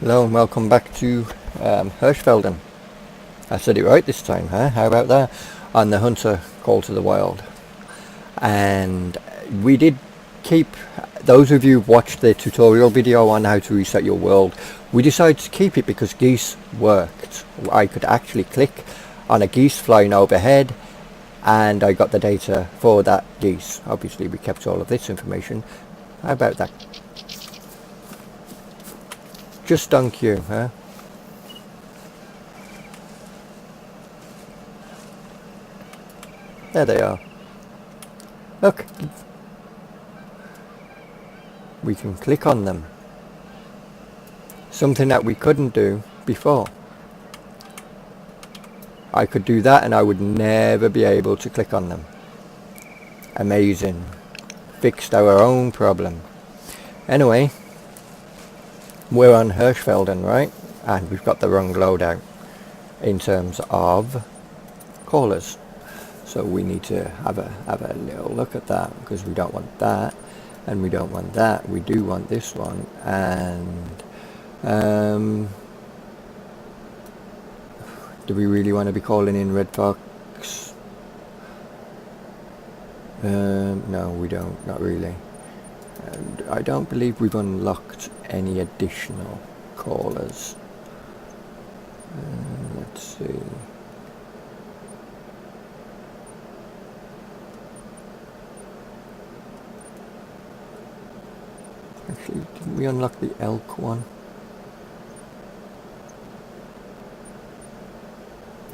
Hello and welcome back to Hirschfelden. I said it right this time, huh? How about that? On the Hunter Call to the Wild. And we did keep, those of you who've watched the tutorial video on how to reset your world, we decided to keep it because geese worked. I could actually click on a geese flying overhead and I got the data for that geese. Obviously we kept all of this information. How about that? Just on cue, huh? There they are. Look, we can click on them. Something that we couldn't do before. I could do that and I would never be able to click on them. Amazing. Fixed our own problem. Anyway, we're on Hirschfelden, right? And we've got the wrong loadout in terms of callers. So we need to have a little look at that because we don't want that and we don't want that. We do want this one and do we really want to be calling in red fox? No, we don't, not really. And I don't believe we've unlocked any additional callers. Let's see. Actually, didn't we unlock the elk one?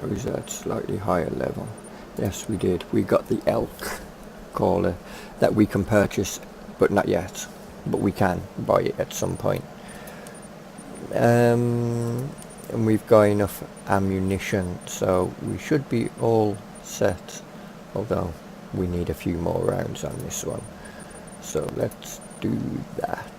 Or is that slightly higher level? Yes, we did. We got the elk caller that we can purchase, but not yet. But we can buy it at some point. And we've got enough ammunition, so we should be all set. Although we need a few more rounds on this one. So let's do that.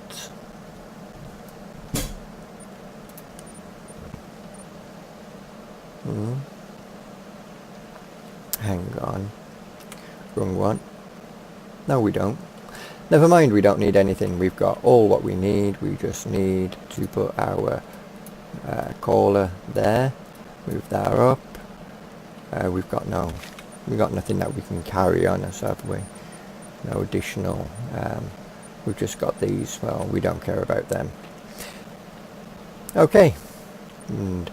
Hang on. Wrong one. No, we don't. Never mind, we don't need anything. We've got all what we need. We just need to put our caller there. Move that up. We've got nothing that we can carry on us, have we? No additional. We've just got these. Well, we don't care about them. Okay. And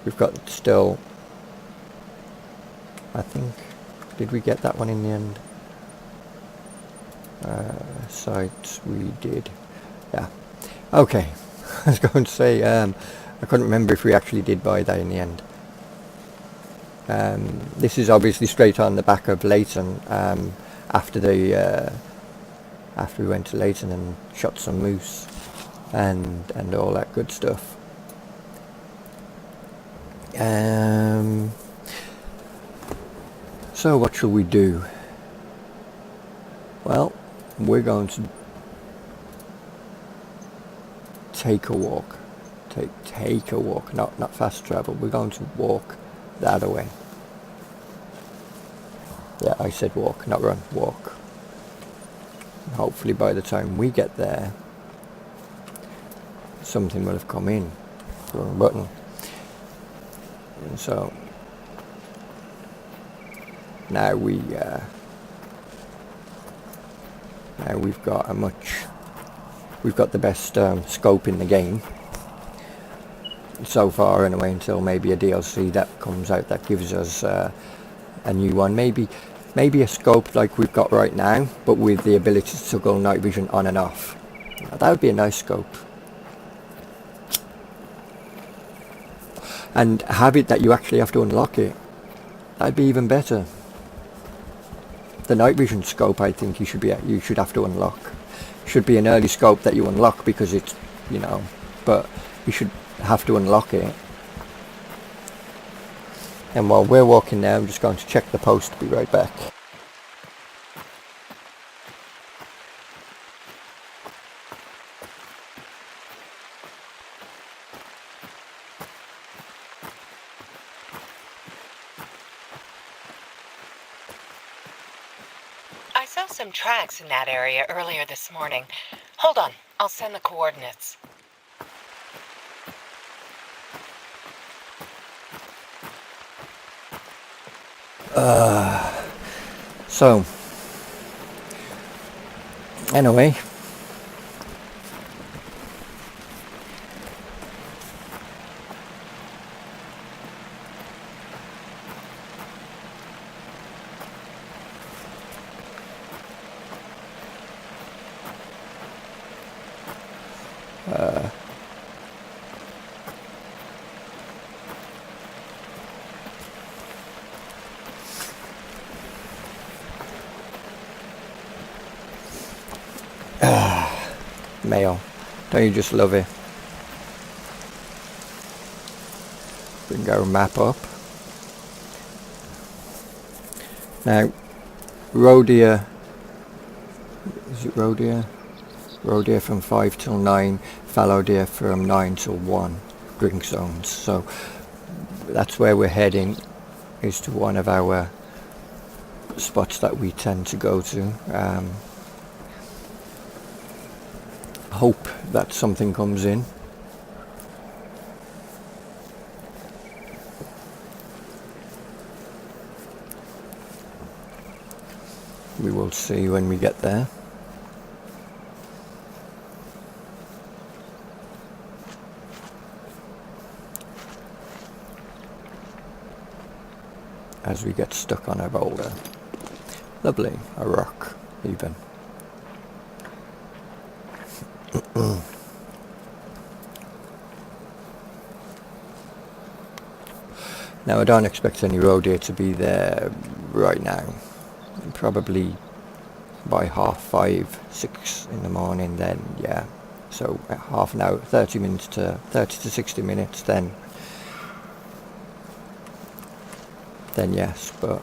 we've got still, I think, did we get that one in the end? Sites, we did. Yeah. Okay. I was going to say, I couldn't remember if we actually did buy that in the end. This is obviously straight on the back of Leighton, after we went to Leighton and shot some moose and all that good stuff. So what shall we do? Well, we're going to take a walk. Take a walk, not fast travel. We're going to walk that away. Yeah, I said walk, not run, walk. Hopefully by the time we get there, something will have come in. Wrong button. And so now we've got the best scope in the game so far anyway, until maybe a DLC that comes out that gives us a new one, maybe a scope like we've got right now, but with the ability to toggle night vision on and off. Now, that would be a nice scope. And have it that you actually have to unlock it. That'd be even better. The night vision scope, I think you should have to unlock. Should be an early scope that you unlock because it's, but you should have to unlock it. And while we're walking now, I'm just going to check the post. Be right back. I saw some tracks in that area earlier this morning. Hold on, I'll send the coordinates. So anyway, male, don't you just love it? Bring our map up. Now, roe deer, is it roe deer? Roe deer from 5 till 9, fallow deer from 9 till 1, drink zones. So that's where we're heading, is to one of our spots that we tend to go to. Hope that something comes in. We will see when we get there. As we get stuck on a boulder. Lovely, a rock even. Now I don't expect any roe deer to be there right now. Probably by 5:30, 6 in the morning, then yeah. So half an hour, 30 to 60 minutes, then yes, but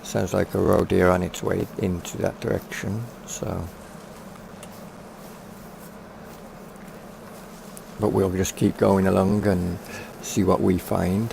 sounds like a roe deer on its way into that direction, so. But we'll just keep going along and see what we find.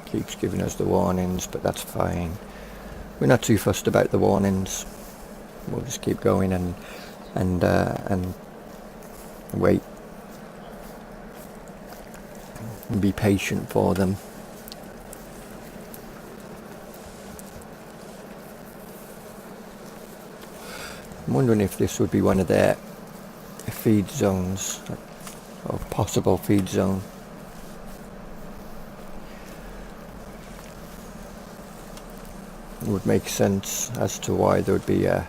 Keeps giving us the warnings, but that's fine. We're not too fussed about the warnings. We'll just keep going and wait and be patient for them. I'm wondering if this would be one of their feed zones, or possible feed zone. It would make sense as to why there would be a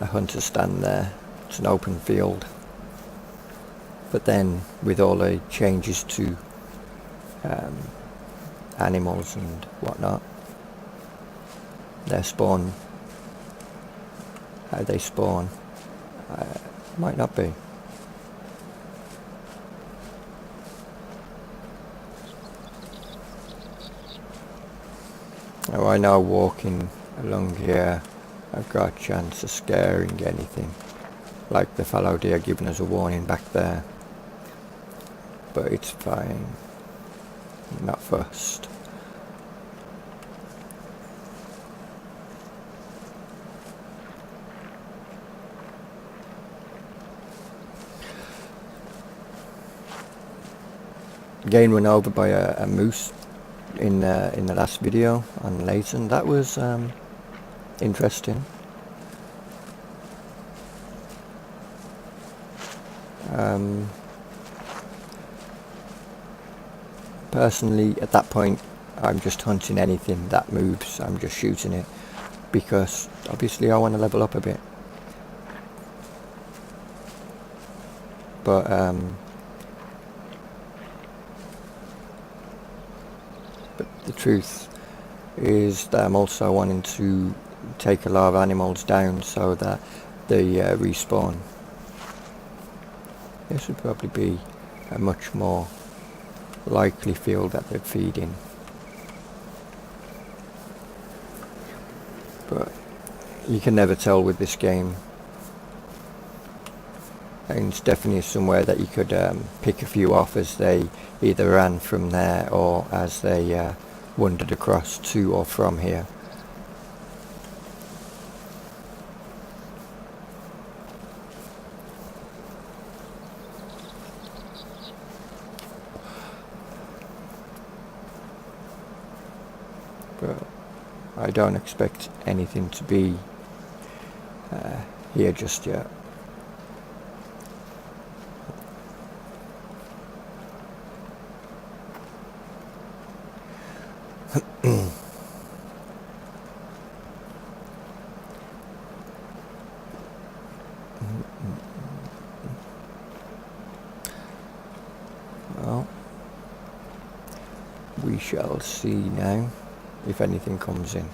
hunter stand there. It's an open field. But then with all the changes to animals and whatnot, their spawn, how they spawn, might not be. Now I know walking along here I've got a chance of scaring anything, like the fallow deer giving us a warning back there, but it's fine, not fussed. Again run over by a moose in the last video on Leighton. That was interesting. Personally, at that point, I'm just hunting anything that moves. I'm just shooting it because obviously I want to level up a bit. But the truth is that I'm also wanting to take a lot of animals down so that they respawn. This would probably be a much more likely field that they'd feed in. but you can never tell with this game. And it's definitely somewhere that you could pick a few off as they either ran from there or as they wandered across to or from here. But I don't expect anything to be here just yet. Well, we shall see now if anything comes in.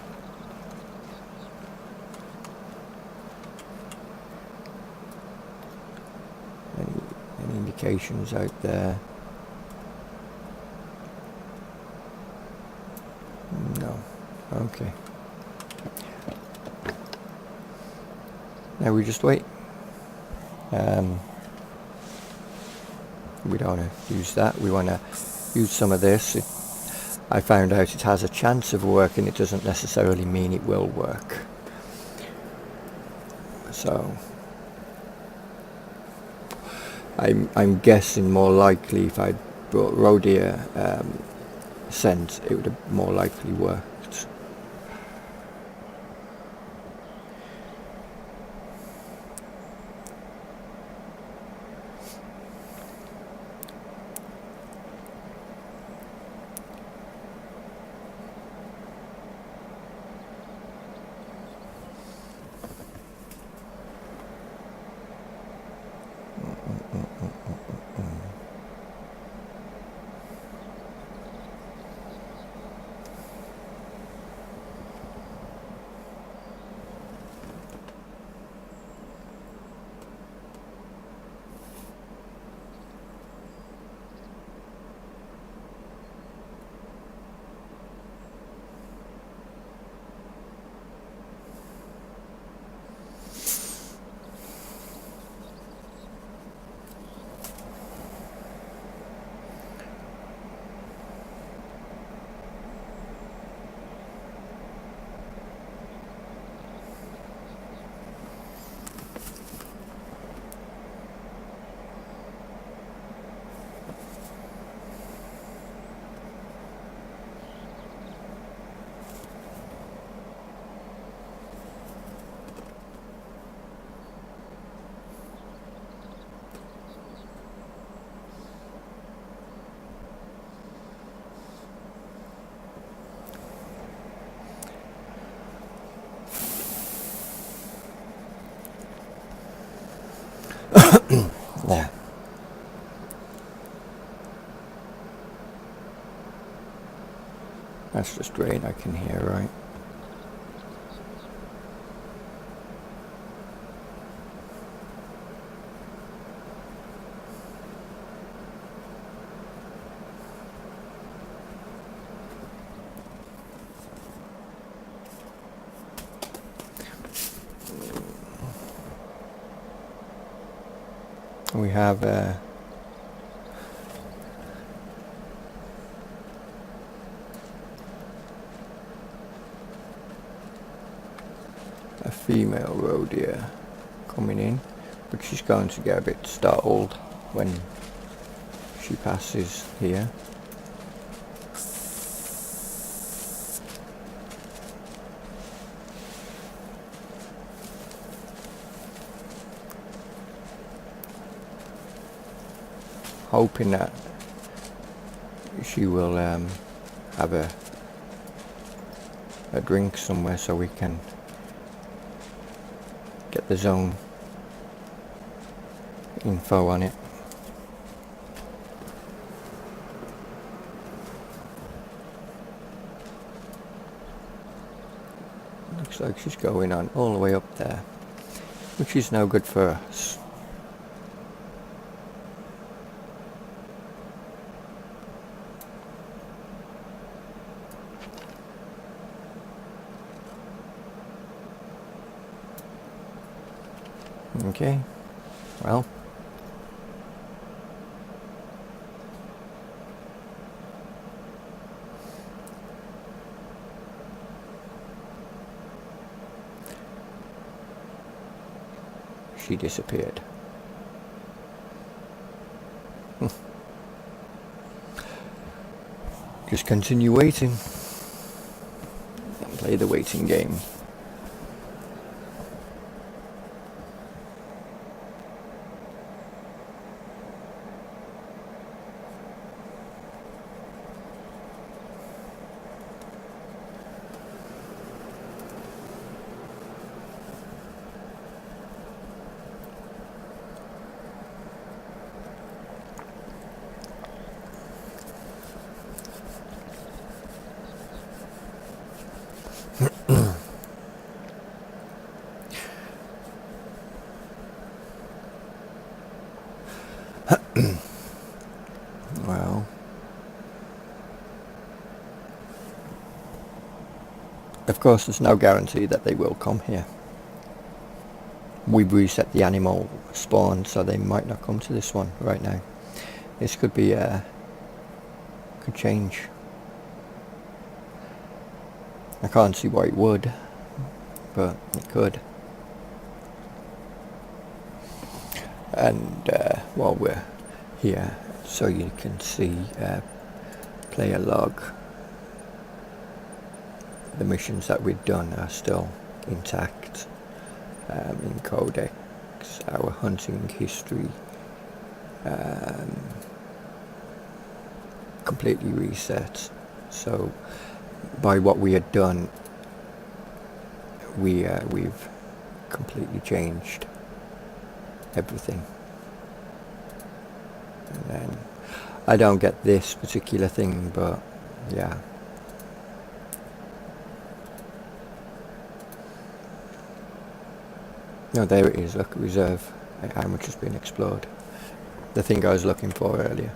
Any indications out there? No. Okay. Now we just wait. We don't want to use that. We want to use some of this. I found out it has a chance of working. It doesn't necessarily mean it will work. So I'm guessing more likely if I'd brought roe deer scent, it would have more likely worked. There. That's just rain I can hear, right? We have a female roe deer coming in, but she's going to get a bit startled when she passes here. Hoping that she will have a drink somewhere so we can get the zone info on it. Looks like she's going on all the way up there, which is no good for us. Okay, well, she disappeared. Just continue waiting and play the waiting game. Well, of course there's no guarantee that they will come here. We've reset the animal spawn, so they might not come to this one right now. This could be could change. I can't see why it would, but it could. And while we're here, so you can see player log, the missions that we've done are still intact in codex, our hunting history completely reset. So by what we had done, we've completely changed everything. And then I don't get this particular thing, but yeah. No, there it is, look, reserve, how much has been explored. The thing I was looking for earlier.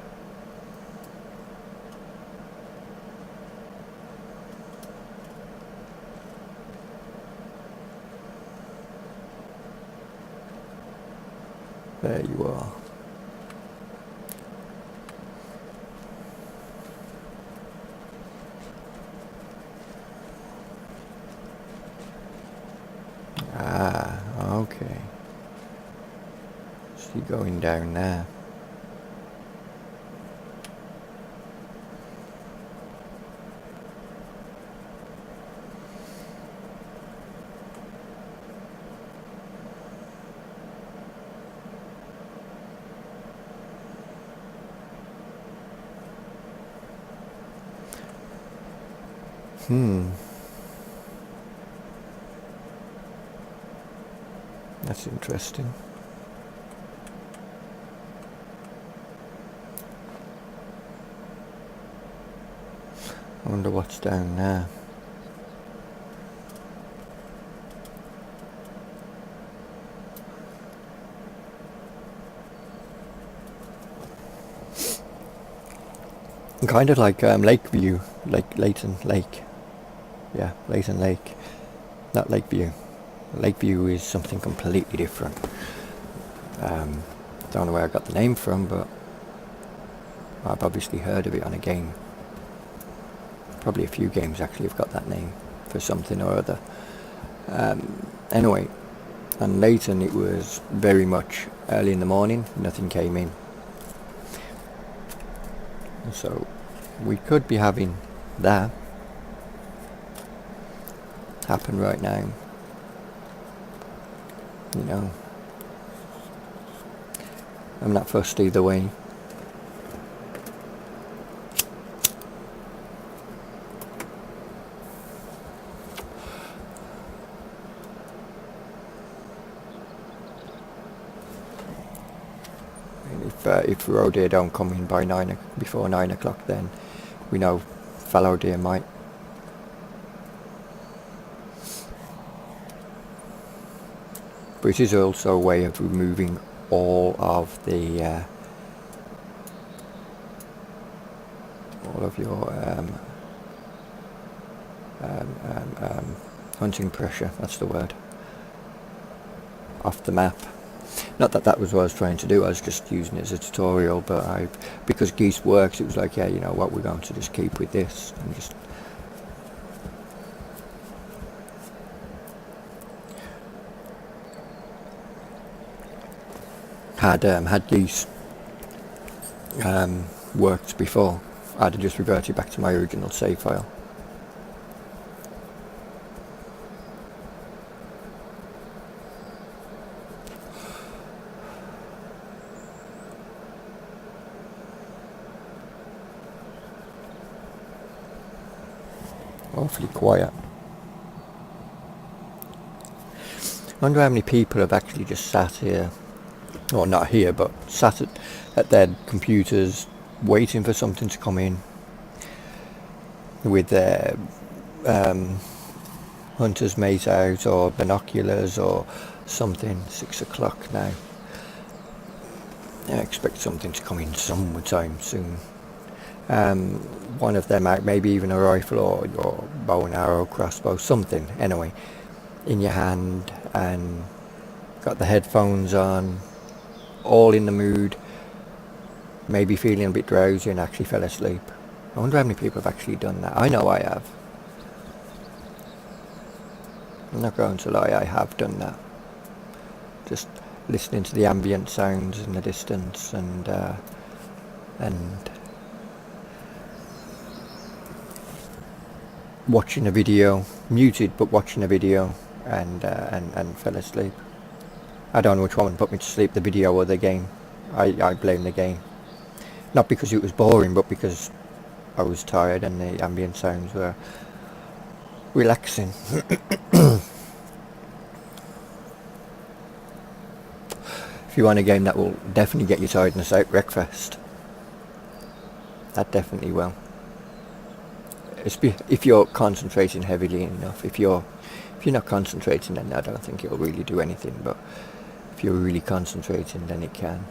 There you are. Ah, okay. See, going down there. That's interesting. I wonder what's down there. Kind of like Lakeview, Leighton Lake. Yeah, Leighton Lake, not Lakeview. Lakeview is something completely different. Don't know where I got the name from, but I've obviously heard of it on a game. Probably a few games actually have got that name for something or other. Anyway, on Leighton it was very much early in the morning, nothing came in. So we could be having that happen right now. You know, I'm not fussed either way. If roe deer don't come in by before 9 o'clock, then we know fallow deer might. But it is also a way of removing all of the all of your hunting pressure, that's the word, off the map. Not that that was what I was trying to do, I was just using it as a tutorial, but because geese works, it was like, yeah, you know what, we're going to just keep with this and just had geese worked before, I'd have just reverted back to my original save file. Awfully quiet. I wonder how many people have actually just sat here, or not here, but sat at their computers waiting for something to come in with their hunter's mate out or binoculars or something. 6 o'clock now. I expect something to come in sometime soon. One of them out, maybe even a rifle or your bow and arrow, crossbow, something anyway, in your hand, and got the headphones on, all in the mood, maybe feeling a bit drowsy and actually fell asleep. I wonder how many people have actually done that. I know I have. I'm not going to lie, I have done that. Just listening to the ambient sounds in the distance and watching a video, muted but watching a video, and fell asleep. I don't know which one put me to sleep, the video or the game. I blame the game. Not because it was boring, but because I was tired and the ambient sounds were relaxing. If you want a game that will definitely get you tiredness out, Wreckfest. That definitely will. If you're concentrating heavily enough. If you're not concentrating, then I don't think it'll really do anything, but if you're really concentrating, then it can.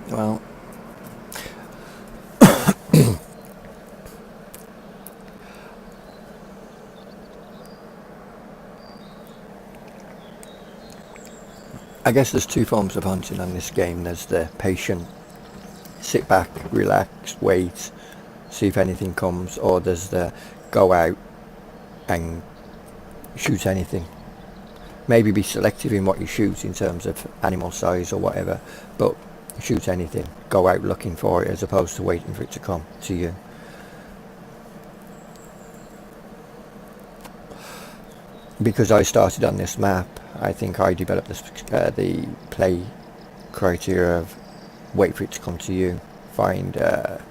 Well, I guess there's two forms of hunting on this game. There's the patient, sit back, relax, wait, see if anything comes, or there's the go out and shoot anything. Maybe be selective in what you shoot in terms of animal size or whatever, but shoot anything. Go out looking for it as opposed to waiting for it to come to you. Because I started on this map, I think I developed the play criteria of wait for it to come to you, find a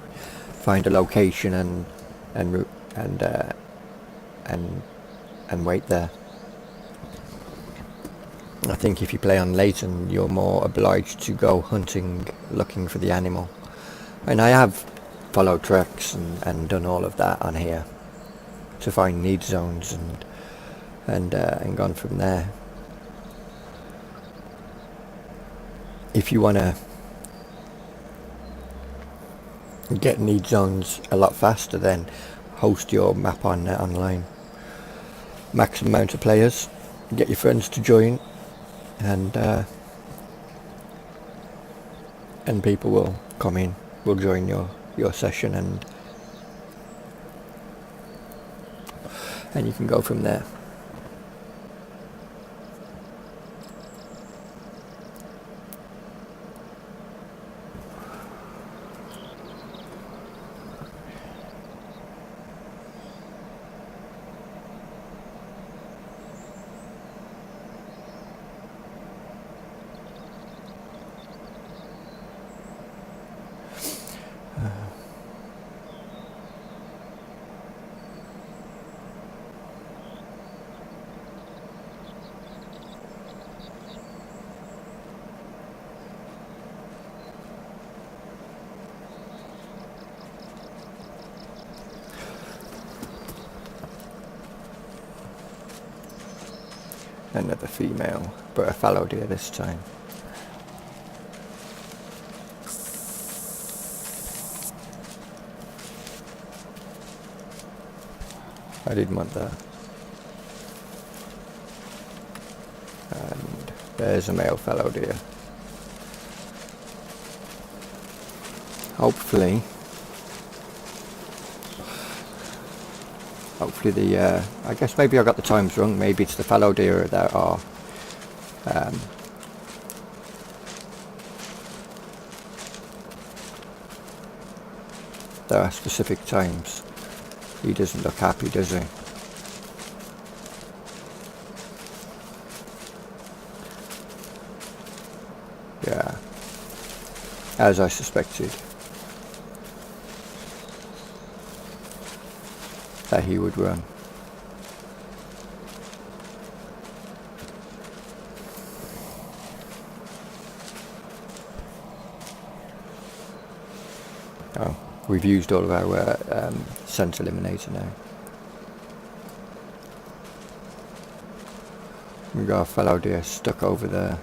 location and wait there. I think if you play on Leighton, you're more obliged to go hunting, looking for the animal. And I have followed tracks and done all of that on here to find need zones and gone from there. If you want to get need zones a lot faster, then host your map online. Maximum amount of players, get your friends to join, and people will come in, will join your session, and you can go from there. Another female, but a fallow deer this time. I didn't want that. And there's a male fallow deer. Hopefully I guess maybe I got the times wrong. Maybe it's the fallow deer that are there are specific times. He doesn't look happy, does he? Yeah, as I suspected that he would run. Oh, we've used all of our scent eliminator now. We've got a fallow deer stuck over there.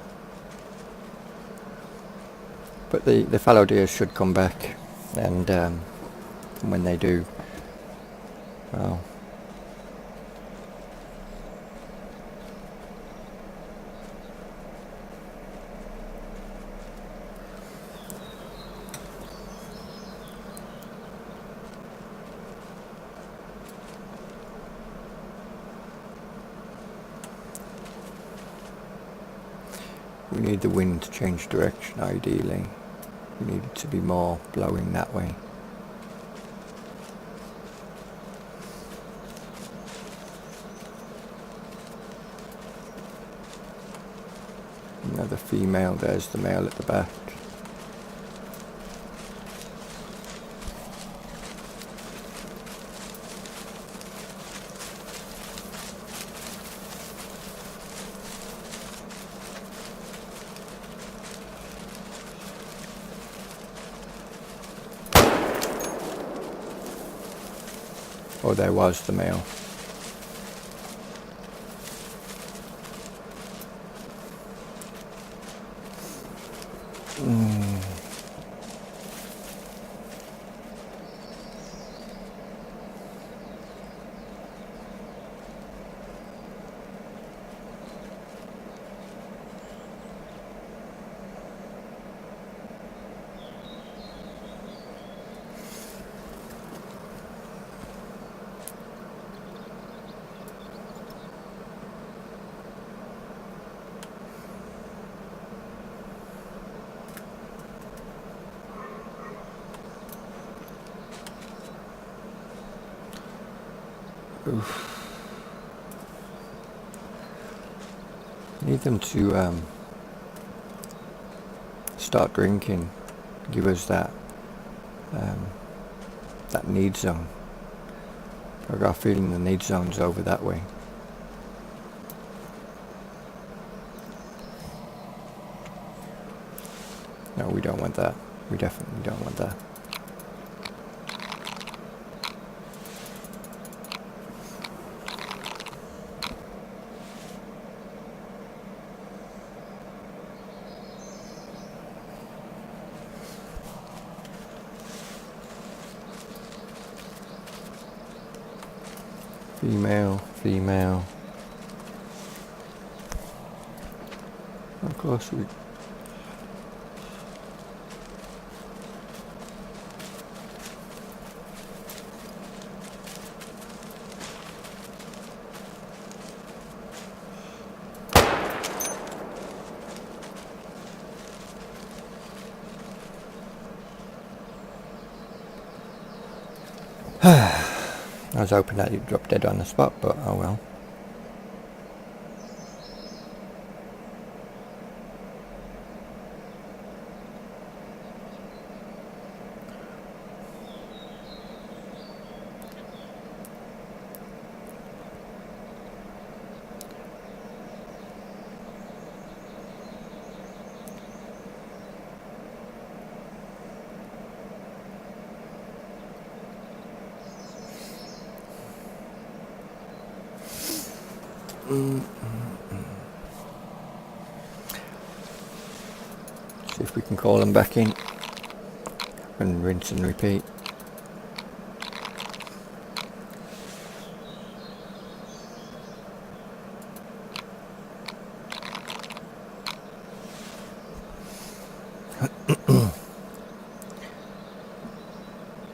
But the fallow deer should come back, and when they do, well, we need the wind to change direction ideally. We need it to be more blowing that way. Another female, there's the male at the back. Oh, there was the male. Oof. Need them to start drinking, give us that need zone. I got a feeling the need zone's over that way. No, we don't want that. We definitely don't want that. Female, female. Of course we... I was hoping that you'd drop dead on the spot, but oh well. See if we can call them back in and rinse and repeat.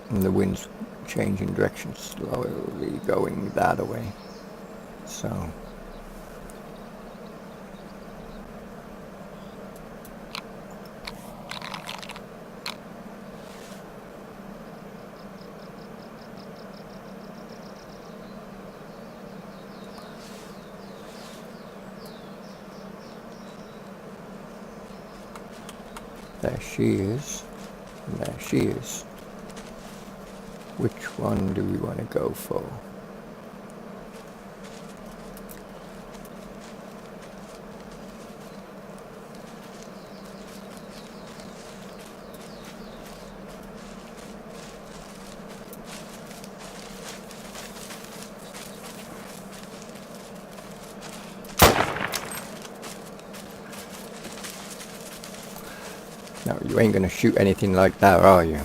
And the wind's changing direction, slowly going that way. So there she is, and there she is. Which one do we want to go for? No, you ain't gonna shoot anything like that, are you?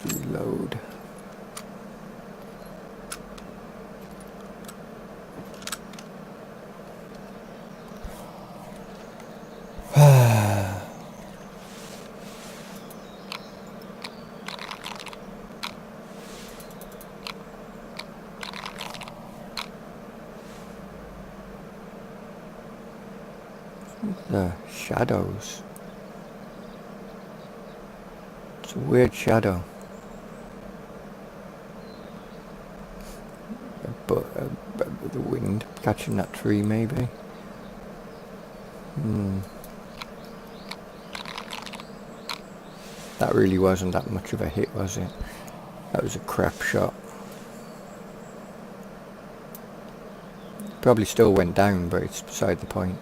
Reload. The shadows. It's a weird shadow. But the wind catching that tree, maybe. That really wasn't that much of a hit, was it? That was a crap shot. Probably still went down, but it's beside the point.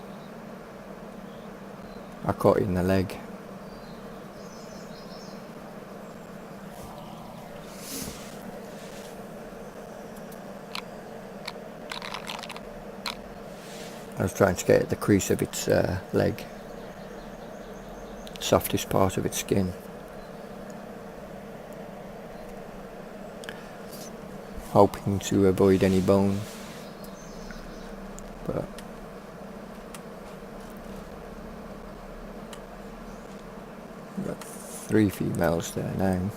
I caught it in the leg. I was trying to get at the crease of its leg, softest part of its skin. Hoping to avoid any bone, but we've got 3 females there now.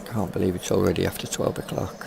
Can't believe it's already after 12 o'clock.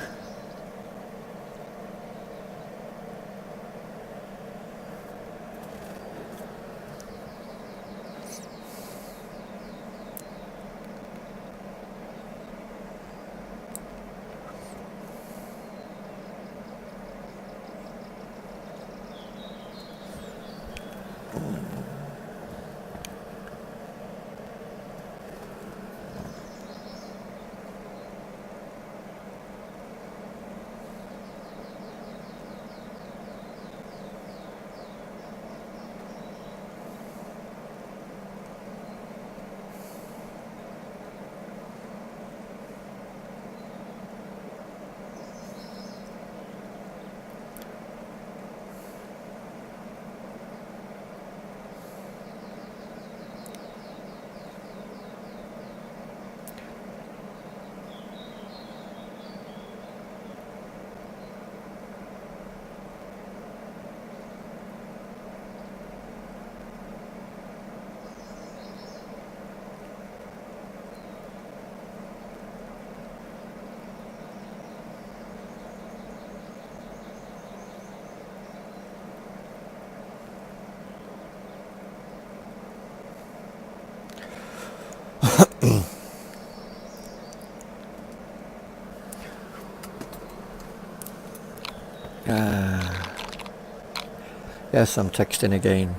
Yes, I'm texting again.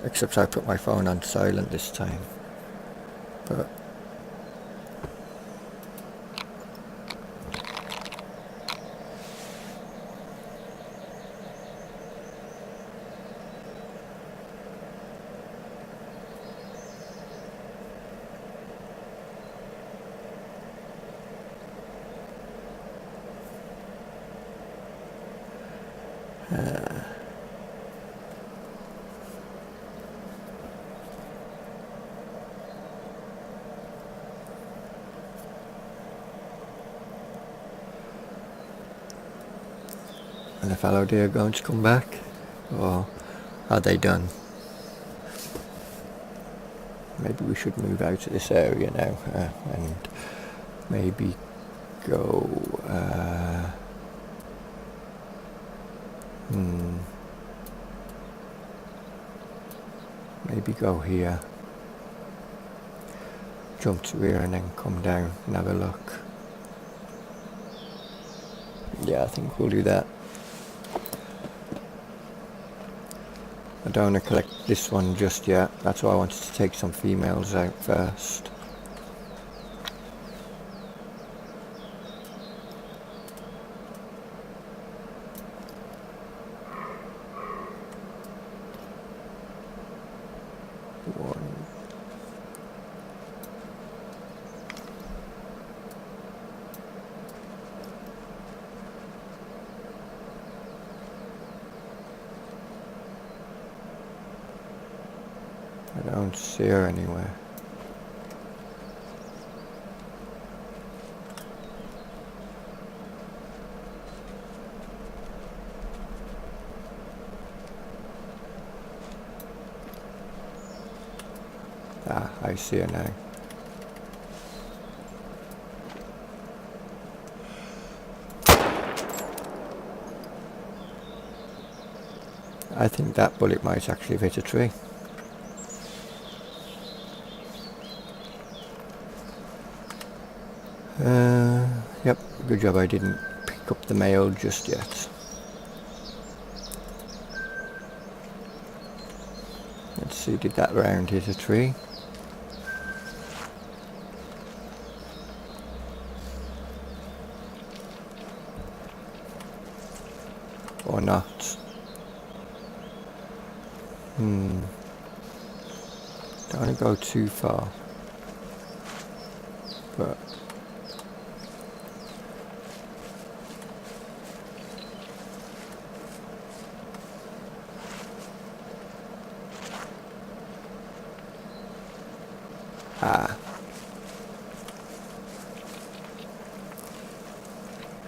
Except I put my phone on silent this time. But are the fallow deer going to come back? Or are they done? Maybe we should move out of this area now and maybe go maybe go here, jump to here and then come down and have a look. Yeah, I think we'll do that. I don't want to collect this one just yet. That's why I wanted to take some females out first. One. I don't see her anywhere. Ah, I see her now. I think that bullet might actually have hit a tree. Yep, good job I didn't pick up the male just yet. Let's see, did that round hit a tree? Or not? Don't want to go too far. But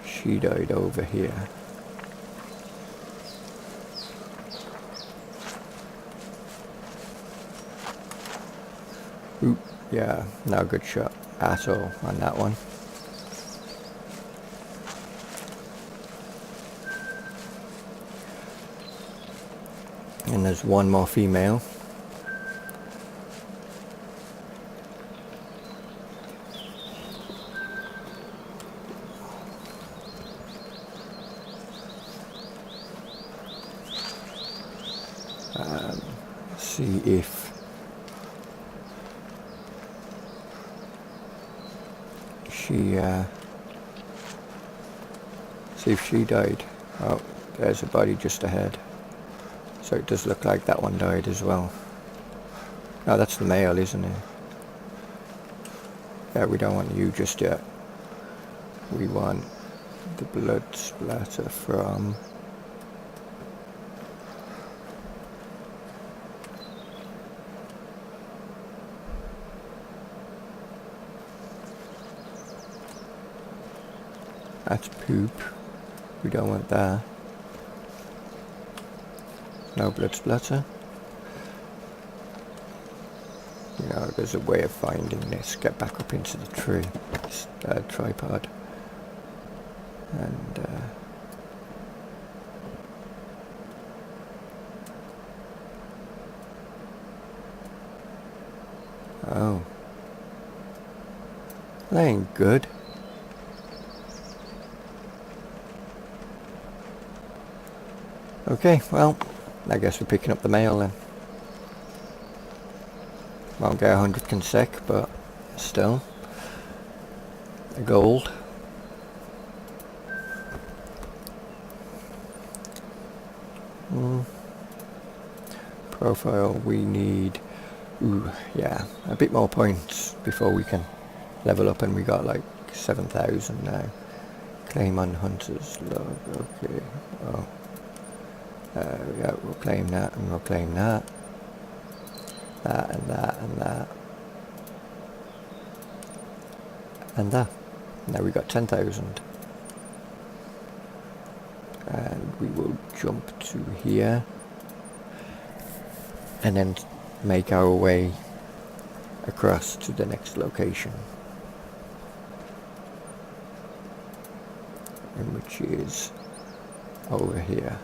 she died over here. Oop, yeah, no good shot at all on that one. And there's one more female. See if she died. Oh, there's a body just ahead. So it does look like that one died as well. Oh, that's the male, isn't it? Yeah, we don't want you just yet. We want the blood splatter from... That's poop. We don't want that. No blood splatter. You know, there's a way of finding this. Get back up into the tree. Tripod. And oh. That ain't good. Okay, well, I guess we're picking up the mail then. Won't get 100 consec, but still. A gold. Profile, we need, yeah, a bit more points before we can level up, and we got like 7,000 now. Claim on Hunter's log, okay. Oh. Yeah, we'll claim that, and we'll claim that. That, and that, and that. And that. Now we got 10,000. And we will jump to here. And then make our way across to the next location. And which is over here.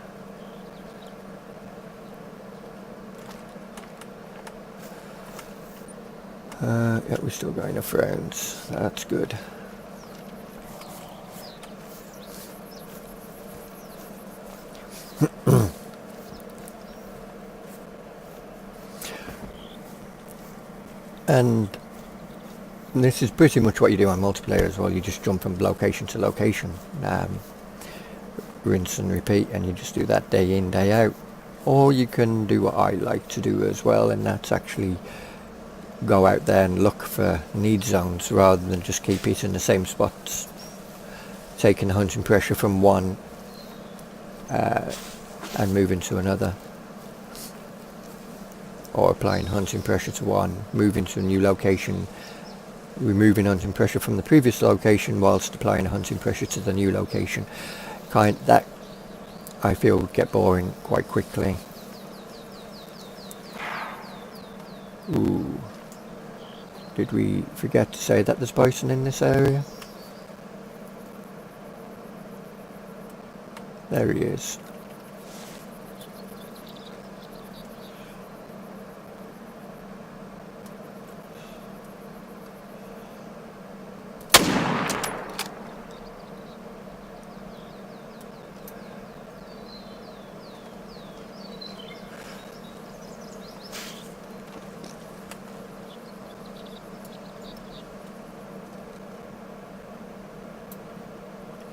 Yeah, we're still going off rounds. That's good. And this is pretty much what you do on multiplayer as well. You just jump from location to location, rinse and repeat, and you just do that day in, day out. Or you can do what I like to do as well, and that's actually go out there and look for need zones rather than just keep hitting the same spots, taking the hunting pressure from one and moving to another, or applying hunting pressure to one, moving to a new location, removing hunting pressure from the previous location whilst applying hunting pressure to the new location. That I feel would get boring quite quickly. Ooh. Did we forget to say that there's bison in this area? There he is.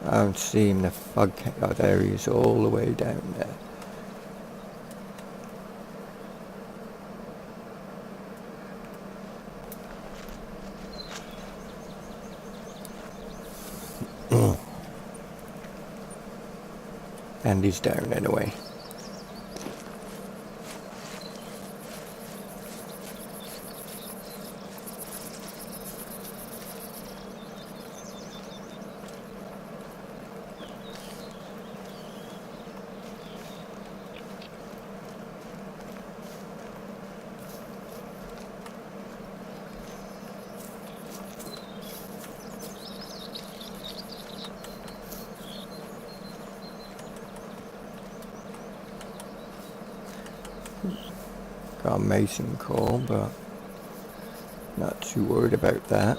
I don't see him. The fog. Oh, there he is, all the way down there. And he's down anyway. Got a mason call, but not too worried about that.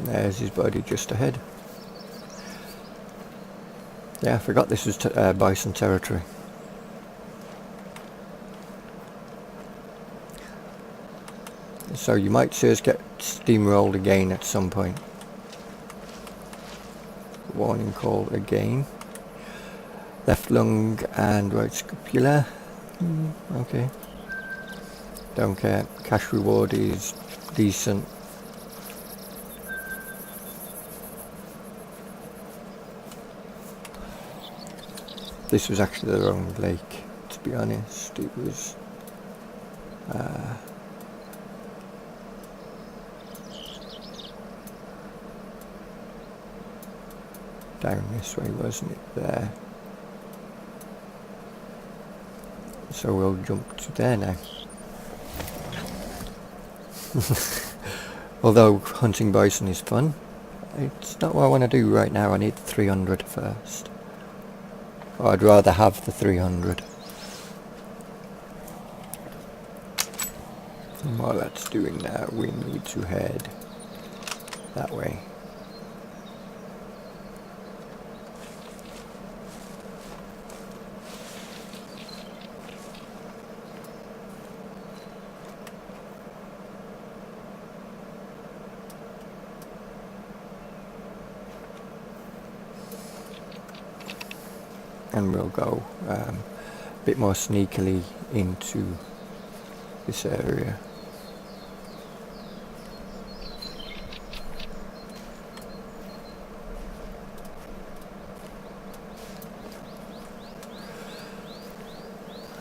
There's his body just ahead. Yeah, I forgot this was bison territory. So you might see us get steamrolled again at some point. Warning call again. Left lung and right scapula. Okay. Don't care. Cash reward is decent. This was actually the wrong lake, to be honest. It was down this way, wasn't it? There. So we'll jump to there now. Although hunting bison is fun, it's not what I want to do right now. I need 300 first. Or I'd rather have the 300. And while that's doing that, we need to head that way. And we'll go a bit more sneakily into this area.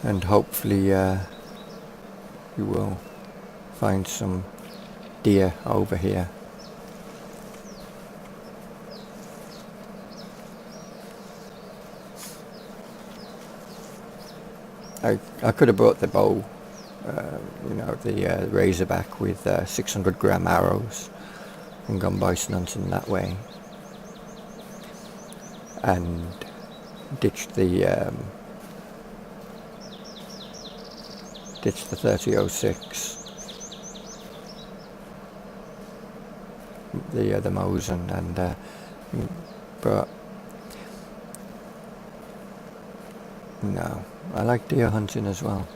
And hopefully you will find some deer over here. I could have brought the bow, the razorback with 600 gram arrows and gone bison hunting that way, and ditched the 3006, the Mosen, and but no, I like deer hunting as well.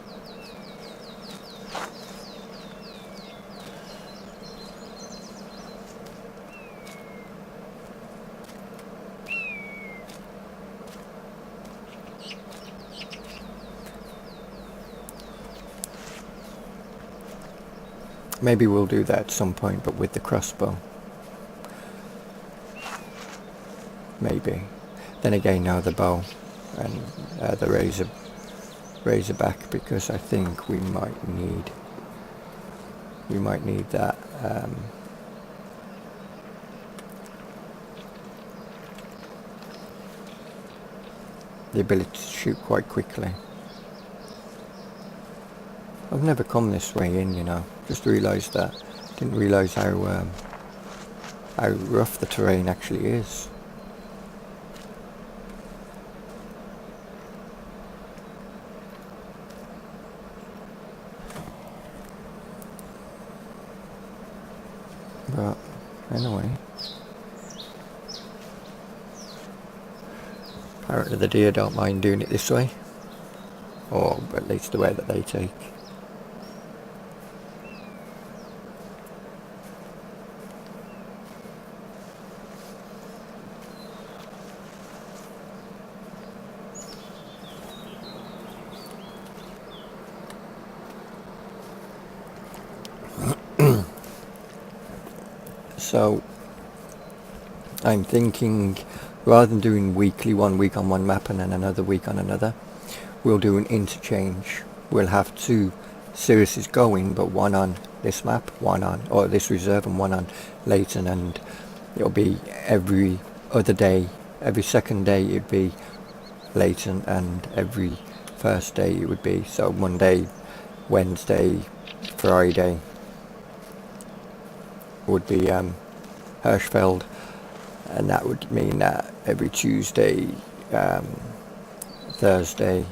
Maybe we'll do that at some point, but with the crossbow. Maybe. Then again, now the bow and the razorback, because I think we might need that. The ability to shoot quite quickly. I've never come this way in, just realised that. Didn't realise how rough the terrain actually is. But anyway, apparently the deer don't mind doing it this way, or at least the way that they take. So I'm thinking, rather than doing weekly, 1 week on one map and then another week on another, we'll do an interchange. We'll have 2 series going, but one on this map, one on, or this reserve, and one on Leighton, and it'll be every other day. Every second day it'd be Leighton, and every first day it would be, so Monday, Wednesday, Friday would be Hirschfeld, and that would mean that every Tuesday, Thursday,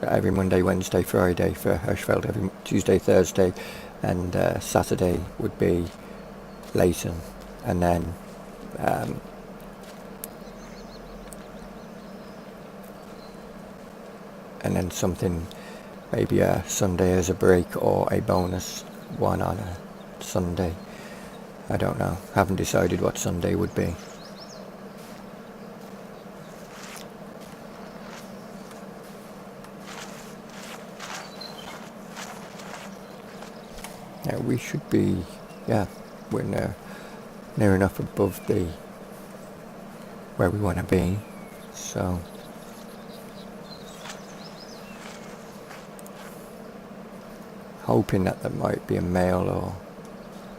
every Monday, Wednesday, Friday for Hirschfeld, every Tuesday, Thursday, and Saturday would be Leighton, and then something, maybe a Sunday as a break, or a bonus one on a Sunday. I don't know. Haven't decided what Sunday would be. Yeah, we should be, we're near enough above where we want to be, so hoping that there might be a male or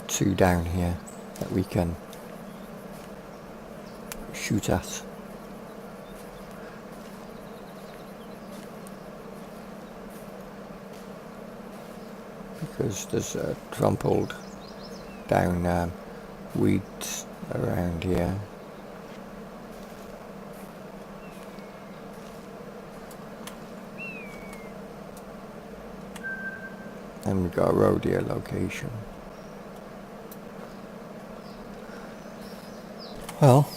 2 down here that we can shoot at. because there's trampled down weeds around here. And we've got a road here location. Well,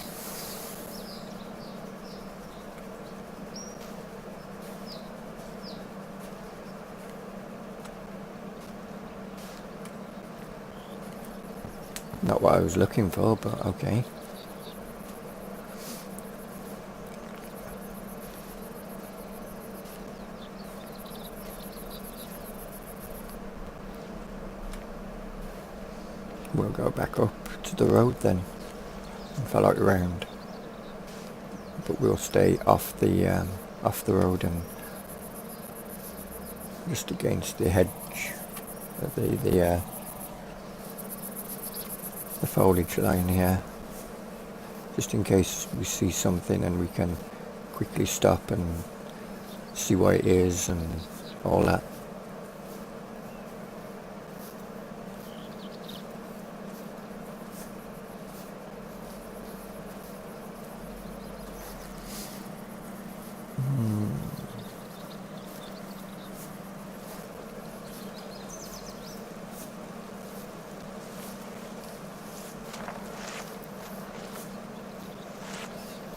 not what I was looking for, but okay. We'll go back up to the road then and follow it around. But we'll stay off the road and just against the hedge, the foliage line here, just in case we see something and we can quickly stop and see what it is and all that.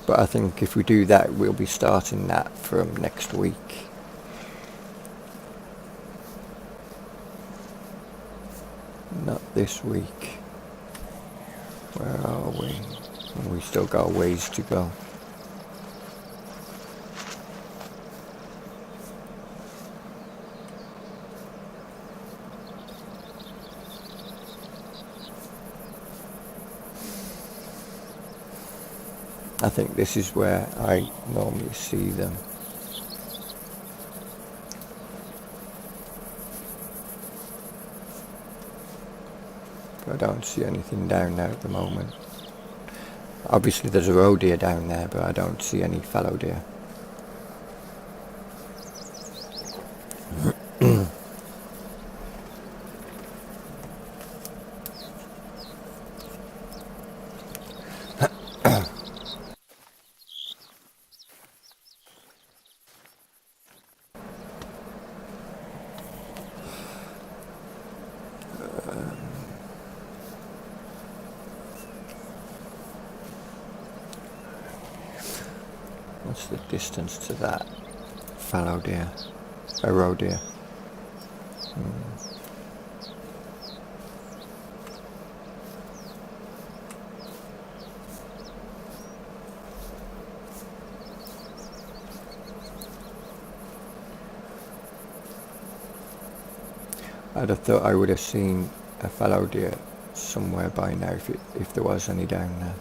But I think if we do that, we'll be starting that from next week. Not this week. Where are we? We still got a ways to go. I think this is where I normally see them. But I don't see anything down there at the moment. Obviously there's a roe deer down there, but I don't see any fallow deer. What's the distance to that fallow deer? A roe deer. I'd have thought I would have seen a fallow deer somewhere by now if there was any down there.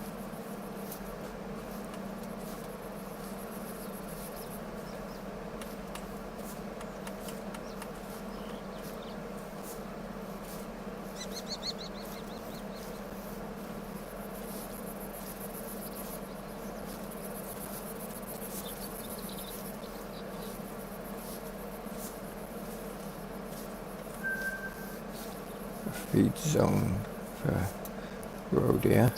Feed zone for roe deer.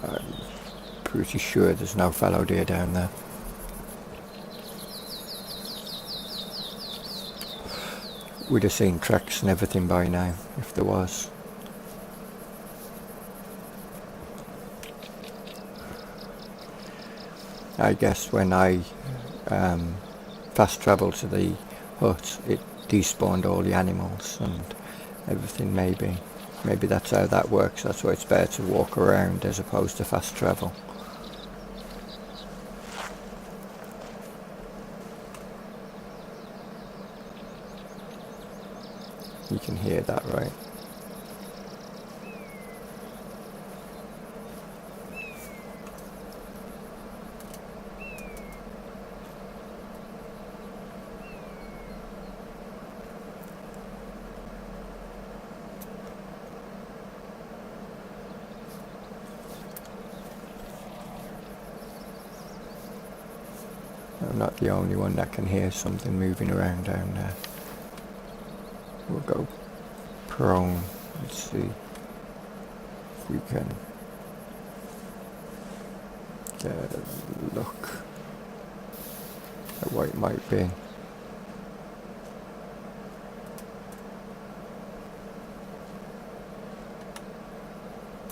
I'm pretty sure there's no fallow deer down there. We'd have seen tracks and everything by now, if there was. I guess when I fast travel to the hut, it despawned all the animals and everything. Maybe that's how that works. That's why it's better to walk around as opposed to fast travel. You can hear that, right? I'm not the only one that can hear something moving around down there. We'll go prone and see if we can get a look at what it might be.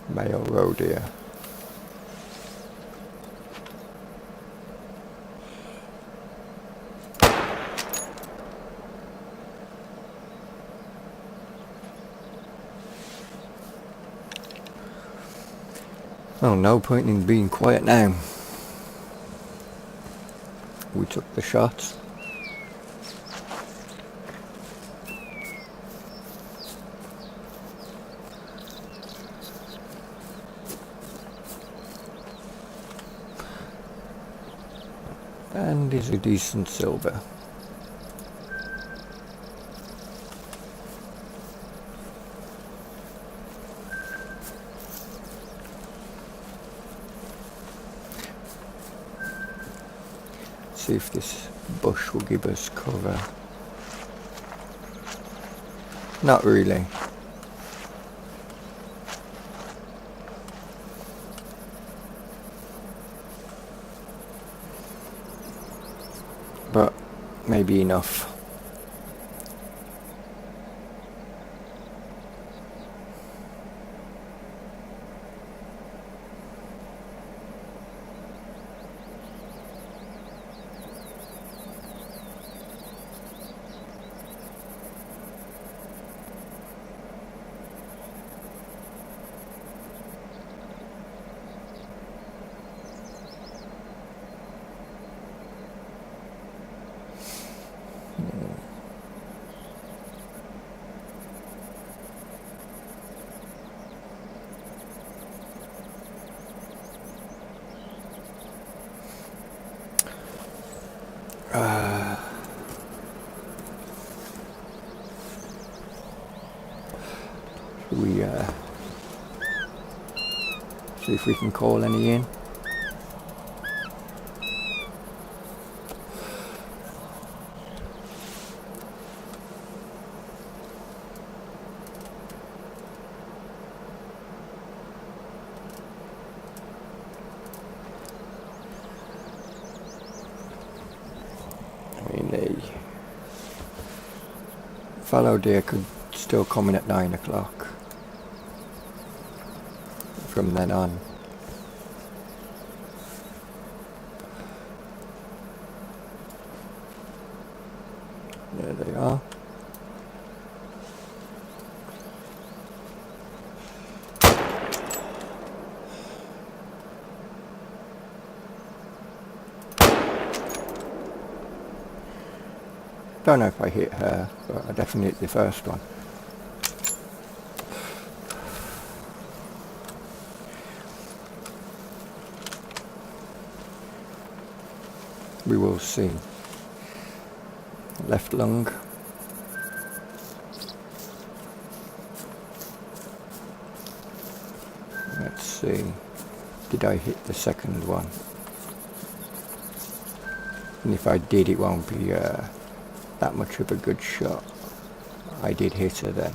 Male roe deer. Oh, no point in being quiet now. We took the shot. And is a decent silver. See if this bush will give us cover. Not really. But maybe enough. We see if we can call any in. I mean, the fallow deer could still come in at 9 o'clock. From then on. There they are. Don't know if I hit her, but I definitely hit the first one. We will see. Left lung. Let's see. Did I hit the second one? And if I did, it won't be that much of a good shot. I did hit her then.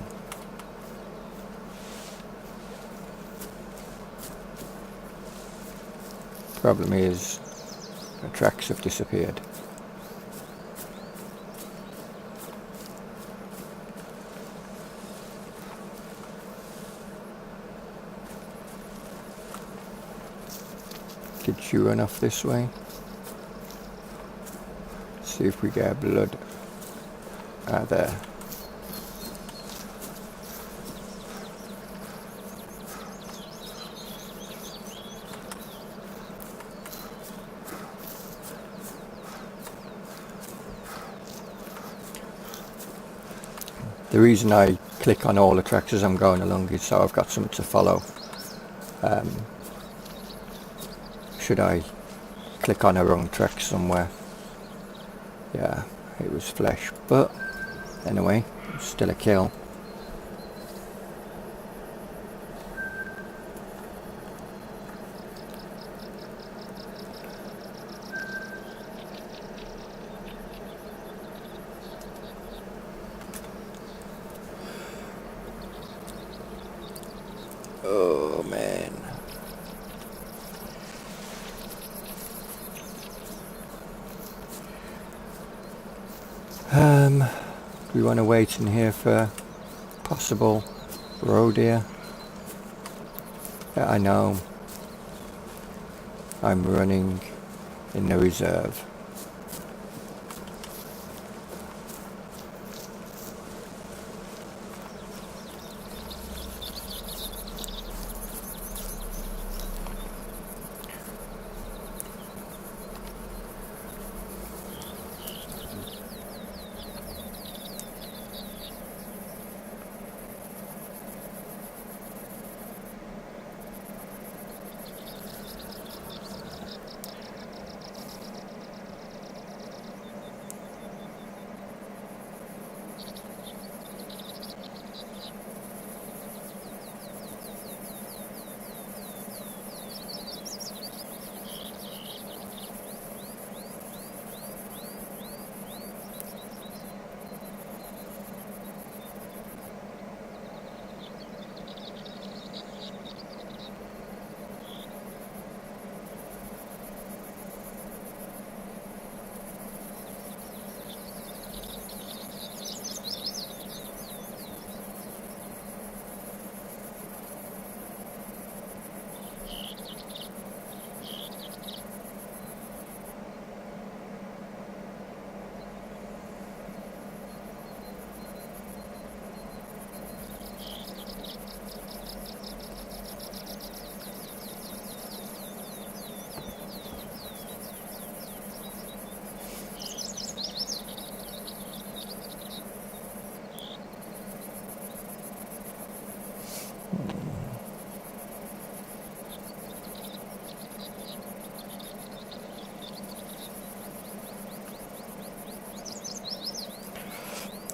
Problem is, the tracks have disappeared. Did she run off this way? See if we get blood out there. The reason I click on all the tracks as I'm going along is so I've got something to follow. Should I click on a wrong track somewhere? Yeah, it was flesh, but anyway, it's still a kill. Oh man. We want to wait in here for possible roe deer. Yeah, I know. I'm running in the reserve.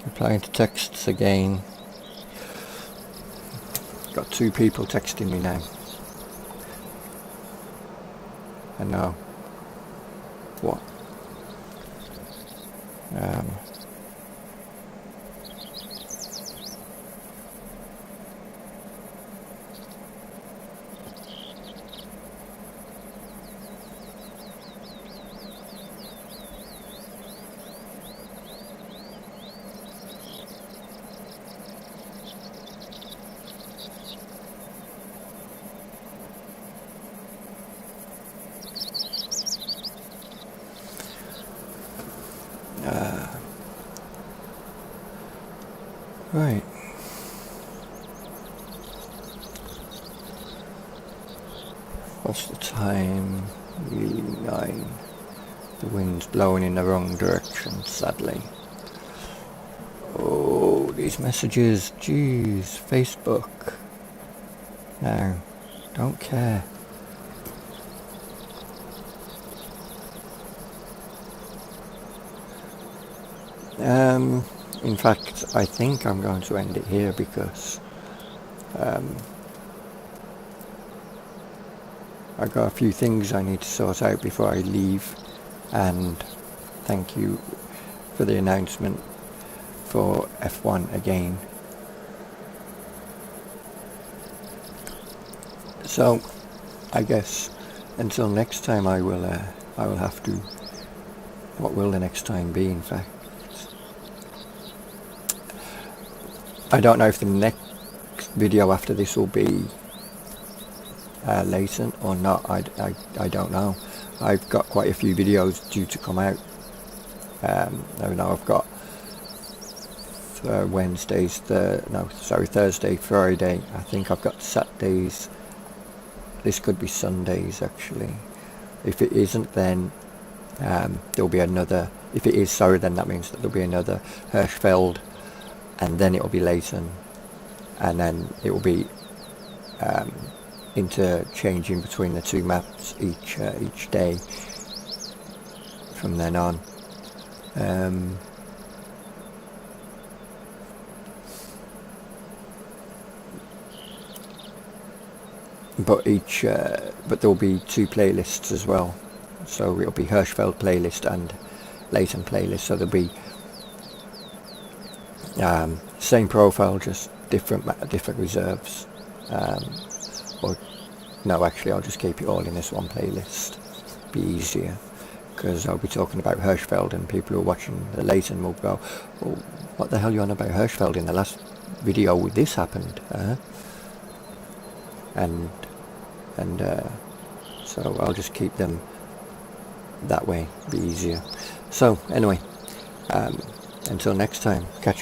Replying to texts again. Got 2 people texting me now. I know. What? Right. What's the time? 9. The wind's blowing in the wrong direction, sadly. Oh, these messages. Jeez, Facebook. No, don't care. In fact, I think I'm going to end it here because I got a few things I need to sort out before I leave, and thank you for the announcement for F1 again. So I guess until next time I will have to, what will the next time be in fact? I don't know if the next video after this will be latent or not. I don't know. I've got quite a few videos due to come out Now I've got Thursday, Friday. I think I've got Saturdays. This could be Sundays actually. If it isn't, then there'll be another. If it is, sorry, then that means that there'll be another Hirschfeld, and then it'll be Leighton, and then it will be interchanging between the two maps each day from then on. But there'll be two playlists as well, so it'll be Hirschfeld playlist and Leighton playlist. So there'll be same profile, just different reserves. Or no, actually, I'll just keep it all in this one playlist. Be easier, because I'll be talking about Hirschfeld, and people who are watching the Leighton will go, "Well, what the hell are you on about Hirschfeld? In the last video, this happened." So I'll just keep them that way, be easier. So anyway, until next time, catch you.